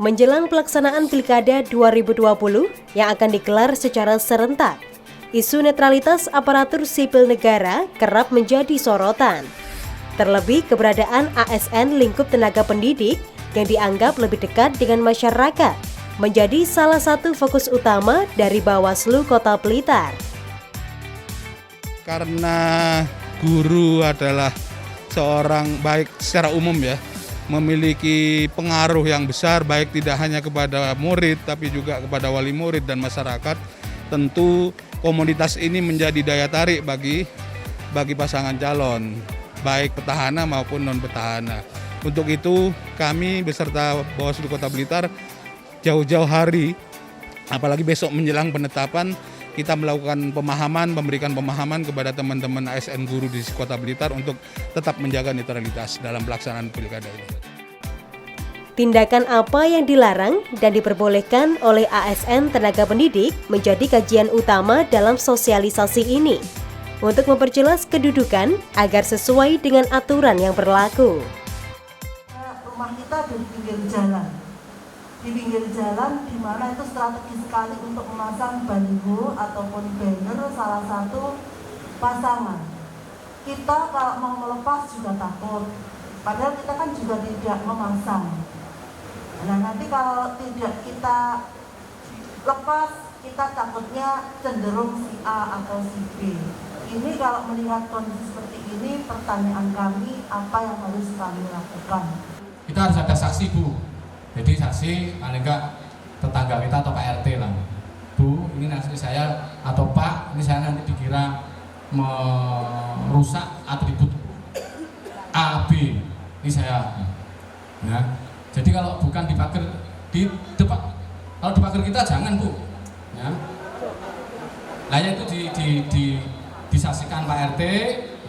Menjelang pelaksanaan Pilkada 2020 yang akan digelar secara serentak, isu netralitas aparatur sipil negara kerap menjadi sorotan. Terlebih keberadaan ASN lingkup tenaga pendidik yang dianggap lebih dekat dengan masyarakat menjadi salah satu fokus utama dari Bawaslu Kota Blitar. Karena guru adalah seorang baik secara umum ya, memiliki pengaruh yang besar baik tidak hanya kepada murid tapi juga kepada wali murid dan masyarakat. Tentu komunitas ini menjadi daya tarik bagi pasangan calon baik petahana maupun non petahana. Untuk itu kami beserta Bawaslu Kota Blitar jauh-jauh hari, apalagi besok menjelang penetapan, kita melakukan pemahaman, memberikan pemahaman kepada teman-teman ASN guru di Kota Blitar untuk tetap menjaga netralitas dalam pelaksanaan pilkada ini. Tindakan apa yang dilarang dan diperbolehkan oleh ASN tenaga pendidik menjadi kajian utama dalam sosialisasi ini untuk memperjelas kedudukan agar sesuai dengan aturan yang berlaku. Rumah kita di pinggir jalan di mana itu strategis sekali untuk memasang baliho ataupun banner salah satu pasangan. Kita kalau mau melepas juga takut, padahal kita kan juga tidak memasang. Nah nanti kalau tidak kita lepas, kita takutnya cenderung si A atau si B. Ini kalau melihat kondisi seperti ini, pertanyaan kami apa yang harus kami lakukan? Kita harus ada saksi, Bu. Jadi saksi paling enggak tetangga kita atau Pak RT lah. Bu, ini nanti saya atau Pak, ini saya nanti dikira merusak atribut A, B. Ini saya. Ya. Jadi kalau bukan dipager di depan, kalau dipager kita jangan, Bu. Ya. Layak itu disaksikan Pak RT,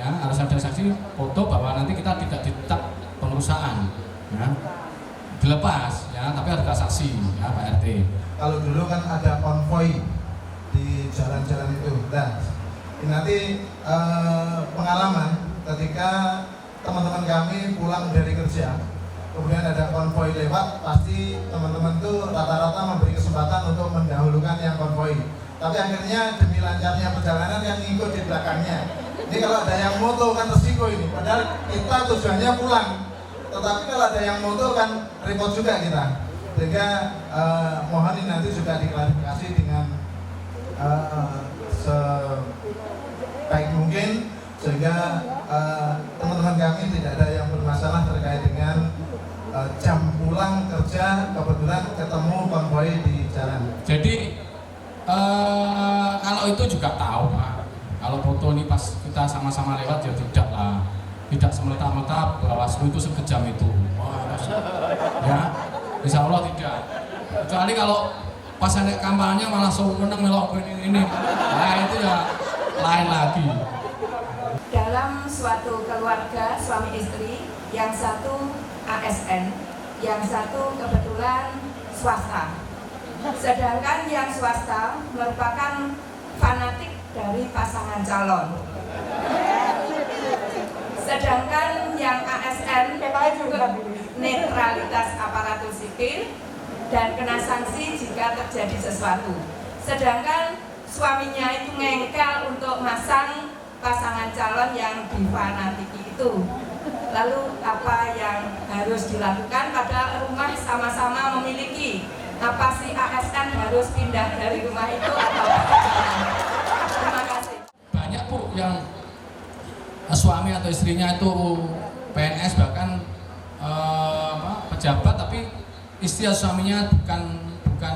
ya, harus ada saksi foto bahwa nanti kita tidak ditetap pengerusakan. Ya. Dilepas ya, tapi harus ada saksi ya Pak RT. Kalau dulu kan ada konvoi di jalan-jalan itu. Nah, ini nanti pengalaman ketika teman-teman kami pulang dari kerja, kemudian ada konvoi lewat, pasti teman-teman tuh rata-rata memberi kesempatan untuk mendahulukan yang konvoi. Tapi akhirnya demi lancarnya perjalanan yang ngikut di belakangnya. Ini kalau ada yang moto kan resiko ini, padahal kita tujuannya pulang. Tetapi kalau ada yang moto kan repot juga kita. Sehingga mohon ini nanti juga diklarifikasi dengan sebaik mungkin sehingga teman-teman kami tidak ada yang bermasalah terkait dengan jam pulang kerja kebetulan ketemu konvoi di jalan. Jadi kalau itu juga tahu Pak. Kalau foto ini pas kita sama-sama lewat ya tidak lah. Tidak semerta-merta Bawaslu itu sekejam itu. Ya, insya Allah tidak. Kecuali kalau pas ada kampanye malah sewenang melok ini. Nah itu ya lain lagi. Dalam suatu keluarga suami istri, yang satu ASN, yang satu kebetulan swasta. Sedangkan yang swasta merupakan fanatik dari pasangan calon. Sedangkan yang ASN netralitas aparatur sipil dan kena sanksi jika terjadi sesuatu. Sedangkan suaminya itu ngengkel untuk masang pasangan calon yang difanatiki itu. Lalu apa yang harus dilakukan? Padahal rumah sama-sama memiliki. Apa si ASN harus pindah dari rumah itu atau bagaimana? Terima kasih. Banyak Bu yang suami atau istrinya itu PNS bahkan pejabat tapi istri atau suaminya bukan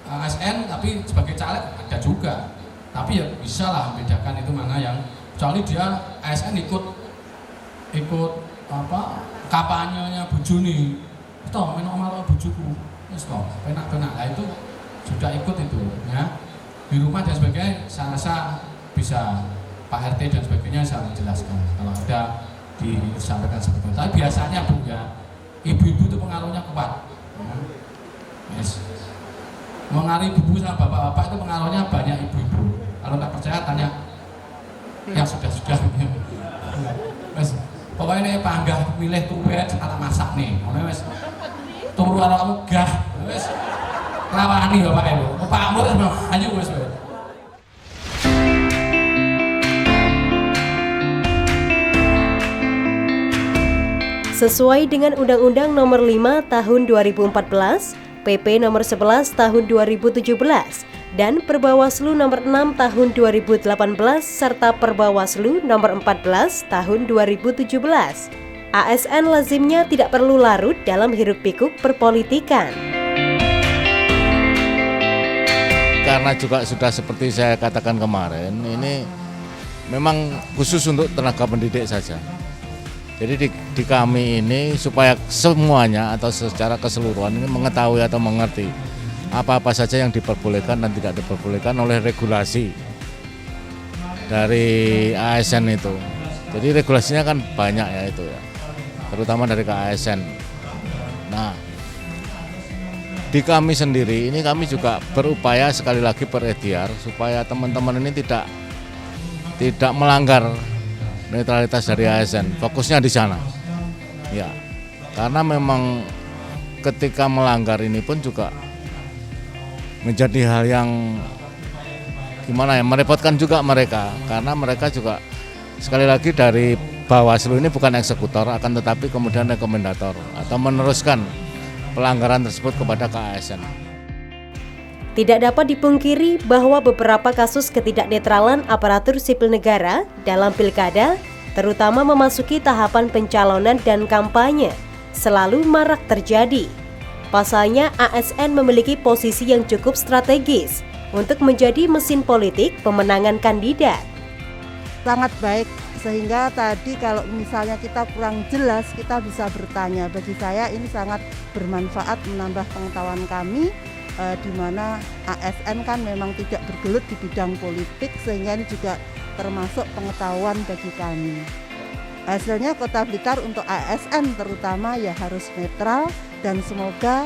ASN tapi sebagai caleg ada juga. Tapi ya bisa lah membedakan itu mana yang kecuali dia ASN ikut kampanyenya bojone. Toh menak omah bojoku. Wis toh penak-penak. Lah itu sudah ikut itu ya. Di rumah dan sebagainya saya rasa bisa Pak RT dan sebagainya saya menjelaskan kalau ada disampaikan seperti itu. Tapi biasanya Bu ya, ibu-ibu itu pengaruhnya kuat. Ya. Yes. Mengaruhi ibu sama bapak-bapak itu pengaruhnya banyak ibu-ibu. Kalau nggak percaya tanya yang sudah-sudah. Yes. Pokoknya ini panggah milih tuwet kata masak nih. Wes turu ala gah. Wis rawani Bapak lho. Pak Mur ayo wis. Sesuai dengan Undang-Undang Nomor 5 Tahun 2014, PP Nomor 11 Tahun 2017, dan Perbawaslu Nomor 6 Tahun 2018 serta Perbawaslu Nomor 14 Tahun 2017. ASN lazimnya tidak perlu larut dalam hiruk-pikuk perpolitikan. Karena juga sudah seperti saya katakan kemarin, ini memang khusus untuk tenaga pendidik saja. Jadi di kami ini supaya semuanya atau secara keseluruhan ini mengetahui atau mengerti apa-apa saja yang diperbolehkan dan tidak diperbolehkan oleh regulasi dari ASN itu. Jadi regulasinya kan banyak ya itu ya, terutama dari ASN. Nah, di kami sendiri ini kami juga berupaya sekali lagi berikhtiar supaya teman-teman ini tidak melanggar netralitas dari ASN, fokusnya di sana. Ya, karena memang ketika melanggar ini pun juga menjadi hal yang gimana ya, merepotkan juga mereka, karena mereka juga sekali lagi dari Bawaslu ini bukan eksekutor, akan tetapi kemudian rekomendator atau meneruskan pelanggaran tersebut kepada ASN. Tidak dapat dipungkiri bahwa beberapa kasus ketidaknetralan aparatur sipil negara dalam pilkada, terutama memasuki tahapan pencalonan dan kampanye, selalu marak terjadi. Pasalnya, ASN memiliki posisi yang cukup strategis untuk menjadi mesin politik pemenangan kandidat. Sangat baik, sehingga tadi kalau misalnya kita kurang jelas, kita bisa bertanya. Bagi saya ini sangat bermanfaat, menambah pengetahuan kami, di mana ASN kan memang tidak bergelut di bidang politik, sehingga ini juga termasuk pengetahuan bagi kami. Hasilnya Kota Blitar untuk ASN terutama ya harus netral, dan semoga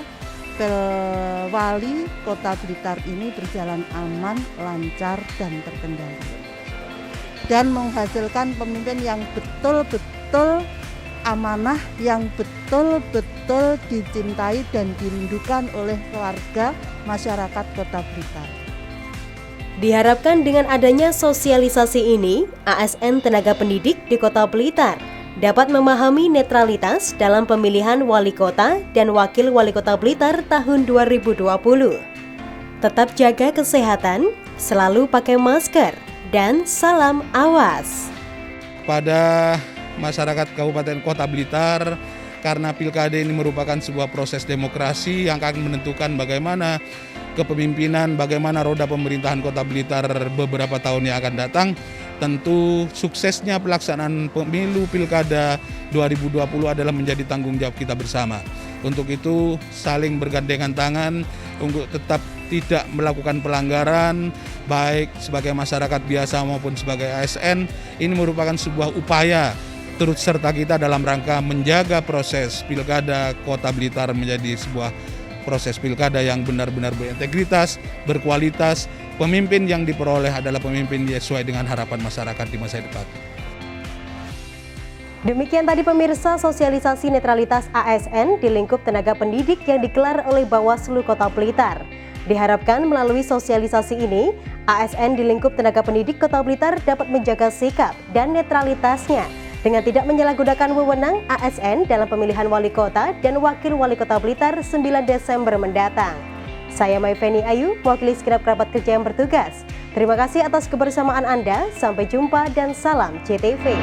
Wali Kota Blitar ini berjalan aman, lancar, dan terkendali, dan menghasilkan pemimpin yang betul-betul amanah, yang betul-betul dicintai dan dirindukan oleh keluarga masyarakat Kota Blitar. Diharapkan dengan adanya sosialisasi ini, ASN tenaga pendidik di Kota Blitar dapat memahami netralitas dalam pemilihan wali kota dan wakil wali kota Blitar tahun 2020. Tetap jaga kesehatan, selalu pakai masker, dan salam awas. Pada masyarakat Kabupaten Kota Blitar, karena pilkada ini merupakan sebuah proses demokrasi yang akan menentukan bagaimana kepemimpinan, bagaimana roda pemerintahan Kota Blitar beberapa tahun yang akan datang. Tentu suksesnya pelaksanaan pemilu pilkada 2020 adalah menjadi tanggung jawab kita bersama. Untuk itu saling bergandengan tangan untuk tetap tidak melakukan pelanggaran, baik sebagai masyarakat biasa maupun sebagai ASN. Ini merupakan sebuah upaya turut serta kita dalam rangka menjaga proses pilkada Kota Blitar menjadi sebuah proses pilkada yang benar-benar berintegritas, berkualitas, pemimpin yang diperoleh adalah pemimpin sesuai dengan harapan masyarakat di masa depan. Demikian tadi pemirsa sosialisasi netralitas ASN di lingkup tenaga pendidik yang digelar oleh Bawaslu Kota Blitar. Diharapkan melalui sosialisasi ini, ASN di lingkup tenaga pendidik Kota Blitar dapat menjaga sikap dan netralitasnya dengan tidak menyalahgunakan wewenang ASN dalam pemilihan wali kota dan wakil wali kota Blitar 9 Desember mendatang. Saya Maifeni Ayu, mewakili segenap kerabat kerja yang bertugas. Terima kasih atas kebersamaan Anda, sampai jumpa dan salam CTV.